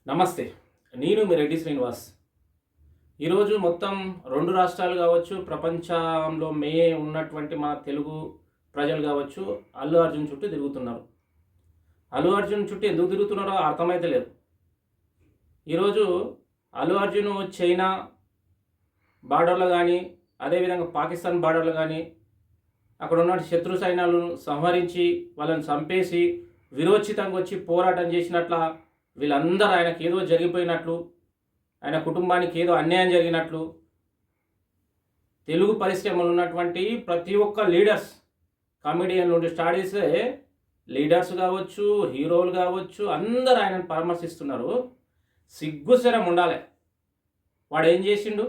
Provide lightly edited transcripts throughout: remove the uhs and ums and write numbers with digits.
నమస్తే. నేను మీ రెడ్డి శ్రీనివాస్. ఈరోజు మొత్తం 2 రాష్ట్రాలు కావచ్చు, ప్రపంచంలో ఉన్నటువంటి మన తెలుగు ప్రజలు కావచ్చు, అల్లు అర్జున్ చుట్టూ తిరుగుతున్నారు. అల్లు అర్జున్ చుట్టూ ఎందుకు తిరుగుతున్నారో అర్థమైతే లేదు. ఈరోజు అల్లు అర్జున్ చైనా బార్డర్లో కానీ, అదేవిధంగా పాకిస్తాన్ బార్డర్లో కానీ అక్కడ ఉన్న శత్రు సైన్యాలను సంహరించి వాళ్ళని చంపేసి విరోచితంగా వచ్చి పోరాటం చేసినట్ల వీళ్ళందరూ ఆయనకి ఏదో జరిగిపోయినట్లు, ఆయన కుటుంబానికి ఏదో అన్యాయం జరిగినట్లు తెలుగు పరిశ్రమలో ఉన్నటువంటి ప్రతి ఒక్క లీడర్స్, కామెడియన్ నుండి స్టార్ట్ చేస్తే లీడర్స్ కావచ్చు, హీరోలు కావచ్చు, అందరూ ఆయనను పరామర్శిస్తున్నారు. సిగ్గుశరం ఉండాలి. వాడు ఏం చేసిండు?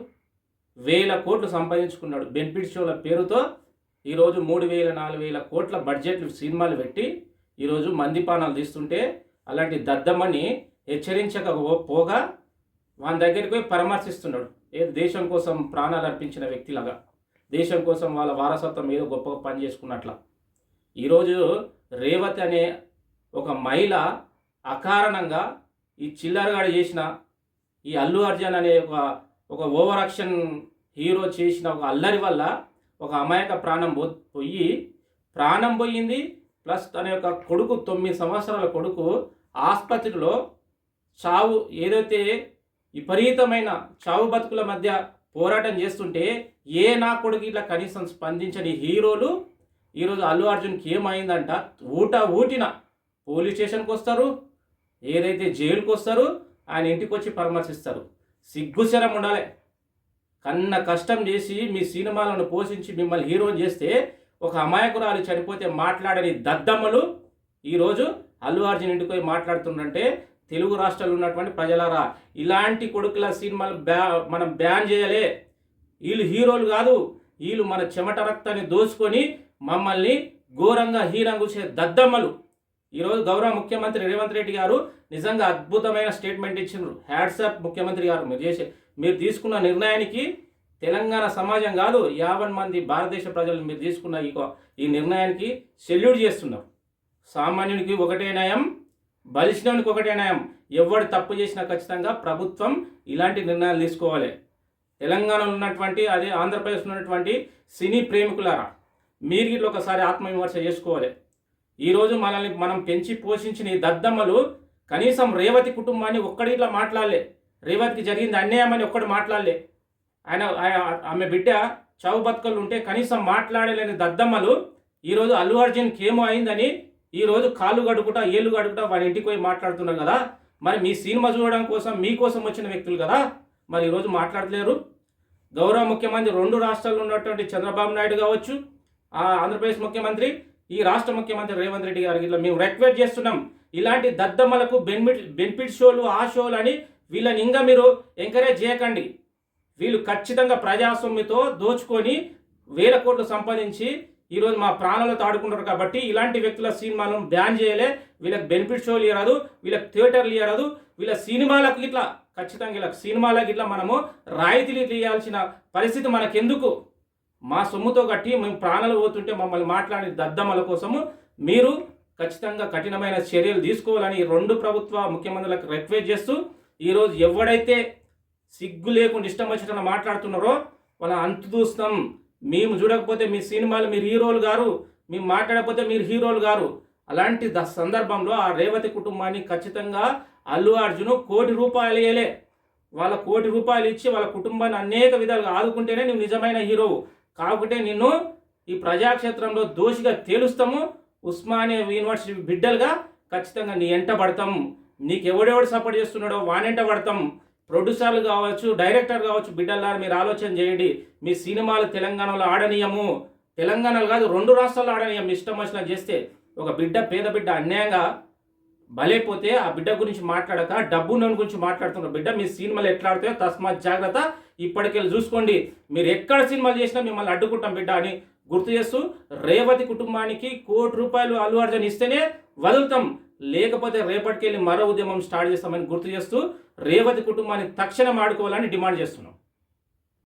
1000 కోట్లు సంపాదించుకున్నాడు బెనిఫిట్ షోల పేరుతో. ఈరోజు 3000 4000 కోట్ల బడ్జెట్లు సినిమాలు పెట్టి ఈరోజు మందిపానాలు తీస్తుంటే అలాంటి దద్దమ్మని హెచ్చరించకపోగా వాని దగ్గరికి పోయి పరామర్శిస్తున్నాడు. ఏదో దేశం కోసం ప్రాణాలు అర్పించిన వ్యక్తిలాగా, దేశం కోసం వాళ్ళ వారసత్వం ఏదో గొప్పగా పని చేసుకున్నట్ల. ఈరోజు రేవతి అనే ఒక మహిళ అకారణంగా ఈ చిల్లరగాడు చేసిన, ఈ అల్లు అర్జున్ అనే ఒక ఓవర్ యాక్షన్ హీరో చేసిన ఒక అల్లరి వల్ల ఒక అమాయక ప్రాణం పోయింది. ప్లస్ తన యొక్క కొడుకు 9 సంవత్సరాల కొడుకు ఆసుపత్రిలో చావు, ఏదైతే విపరీతమైన చావు బతుకుల మధ్య పోరాటం చేస్తుంటే నా కొడుకు ఇట్లా కనీసం స్పందించని హీరోలు ఈరోజు అల్లు అర్జున్కి ఏమైందంట ఊటిన పోలీస్ స్టేషన్కి వస్తారు, ఏదైతే జైలుకి వస్తారు, ఆయన ఇంటికి వచ్చి పరామర్శిస్తారు. సిగ్గుశరం ఉండాలి. కన్న కష్టం చేసి మీ సినిమాలను పోషించి మిమ్మల్ని హీరోని చేస్తే ఒక అమాయకురాలు చనిపోతే మాట్లాడని దద్దమ్మలు ఈరోజు అల్లు అర్జున్ ఇంటికి పోయి మాట్లాడుతుందంటే, తెలుగు రాష్ట్రాల్లో ఉన్నటువంటి ప్రజలారా, ఇలాంటి కొడుకుల సినిమాలు మనం బ్యాన్ చేయాలి. వీళ్ళు హీరోలు కాదు, వీళ్ళు మన చెమట రక్తాన్ని దోచుకొని మమ్మల్ని ఘోరంగా హీనంగా చూసే దద్దమ్మలు. ఈరోజు గౌరవ ముఖ్యమంత్రి రేవంత్ రెడ్డి గారు నిజంగా అద్భుతమైన స్టేట్మెంట్ ఇచ్చిండ్రు. హ్యాట్సాప్ ముఖ్యమంత్రి గారు, మీరు తీసుకున్న నిర్ణయానికి తెలంగాణ సమాజం కాదు 50 మంది భారతదేశ ప్రజలు మీరు తీసుకున్న ఈ నిర్ణయానికి సెల్యూట్ చేస్తున్నారు. సామాన్యునికి ఒకటే న్యాయం, బలిష్ఠునికి ఒకటే న్యాయం. ఎవడు తప్పు చేసినా ఖచ్చితంగా ప్రభుత్వం ఇలాంటి నిర్ణయాలు తీసుకోవాలి. తెలంగాణలో ఉన్నటువంటి, అదే ఆంధ్రప్రదేశ్లో ఉన్నటువంటి సినీ ప్రేమికులారా, మీరు ఇట్లా ఒకసారి ఆత్మవిమర్శ చేసుకోవాలి. ఈరోజు మనల్ని మనం పెంచి పోషించిన ఈ దద్దమ్మలు కనీసం రేవతి కుటుంబాన్ని ఒక్కడి ఇట్లా మాట్లాడలే. రేవతికి జరిగింది అన్యాయం అని ఒక్కడు మాట్లాడలే. ఆమె బిడ్డ చావు బతుకలు ఉంటే కనీసం మాట్లాడలేని దద్దమ్మలు ఈరోజు అల్లు అర్జున్కి ఏమో అయిందని ఈరోజు కాళ్ళు గడుపుట, ఏళ్ళు గడుపుట వాడి ఇంటికి పోయి మాట్లాడుతున్నారు కదా. మరి మీ సినిమా చూడడం కోసం మీకోసం వచ్చిన వ్యక్తులు కదా, మరి ఈరోజు మాట్లాడలేరు. గౌరవ ముఖ్యమంత్రి 2 రాష్ట్రాల్లో ఉన్నటువంటి చంద్రబాబు నాయుడు కావచ్చు, ఆంధ్రప్రదేశ్ ముఖ్యమంత్రి, ఈ రాష్ట్ర ముఖ్యమంత్రి రేవంత్ రెడ్డి గారికి ఇట్లా మేము రిక్వెస్ట్ చేస్తున్నాం. ఇలాంటి దద్దమ్మలకు బెనిఫిట్ షోలు, ఆ షోలు అని వీళ్ళని ఇంకా మీరు ఎంకరేజ్ చేయకండి. వీళ్ళు ఖచ్చితంగా ప్రజాస్వామ్యంతో దోచుకొని 1000 కోట్లు సంపాదించి ఈరోజు మా ప్రాణాలతో ఆడుకుంటారు. కాబట్టి ఇలాంటి వ్యక్తుల సినిమాలను బ్యాన్ చేయలే. వీళ్ళకి బెనిఫిట్ షోలు ఇవ్వరాదు, వీళ్ళకి థియేటర్లు ఇవ్వరాదు, వీళ్ళ సినిమాలకు ఇట్లా ఖచ్చితంగా వీళ్ళకి సినిమాలకు ఇట్లా మనము రాయితీలు ఇవ్వాల్సిన పరిస్థితి మనకెందుకు? మా సొమ్ముతో కట్టి మేము ప్రాణాలు పోతుంటే మమ్మల్ని మాట్లాడే దద్దమ్మల కోసము మీరు ఖచ్చితంగా కఠినమైన చర్యలు తీసుకోవాలని 2 ప్రభుత్వ ముఖ్యమంత్రులకు రిక్వెస్ట్ చేస్తూ, ఈరోజు ఎవడైతే సిగ్గు లేకుండా ఇష్టం వచ్చిన మాట్లాడుతున్నారో వాళ్ళ అంతు చూస్తాం. మేము చూడకపోతే మీ సినిమాలు మీరు హీరోలు గారు, మేము మాట్లాడకపోతే మీరు హీరోలు గారు. అలాంటి సందర్భంలో ఆ రేవతి కుటుంబాన్ని ఖచ్చితంగా అల్లు అర్జున్ ₹1 కోటి ఇవ్వలే. వాళ్ళ ₹1 కోటి ఇచ్చి వాళ్ళ కుటుంబాన్ని అనేక విధాలుగా ఆదుకుంటేనే నువ్వు నిజమైన హీరోవు. కాకుంటే నిన్ను ఈ ప్రజాక్షేత్రంలో దోషిగా తేలుస్తాము. ఉస్మానియా యూనివర్సిటీ బిడ్డలుగా ఖచ్చితంగా నీ ఎంట పడతాం. నీకు ఎవడెవడు సపోర్ట్ చేస్తున్నాడో వానెంట పడతాం. ప్రొడ్యూసర్లు కావచ్చు, డైరెక్టర్ కావచ్చు, బిడ్డలారా మీరు ఆలోచన చేయండి. మీ సినిమాలు తెలంగాణలో ఆడనీయము. తెలంగాణలో కాదు 2 రాష్ట్రాల్లో ఆడనీయం. ఇష్టం వచ్చిన చేస్తే ఒక పేద బిడ్డ అన్యాయంగా బలైపోతే ఆ బిడ్డ గురించి మాట్లాడక డబ్బు నన్ను గురించి మాట్లాడుతున్న బిడ్డ మీ సినిమాలు ఎట్లా ఆడుతాయో తస్మాత్ జాగ్రత్త. ఇప్పటికెళ్ళి చూసుకోండి. మీరు ఎక్కడ సినిమాలు చేసినా మిమ్మల్ని అడ్డుకుంటాం బిడ్డ అని గుర్తు చేస్తూ, రేవతి కుటుంబానికి ₹1 కోటి అల్లు అర్జున్ ఇస్తేనే వదులుతాం, లేకపోతే రేపటికెళ్ళి మరో ఉద్యమం స్టార్ట్ చేస్తామని గుర్తు చేస్తూ రేవతి కుటుంబాన్ని తక్షణం ఆడుకోవాలని డిమాండ్ చేస్తున్నాం.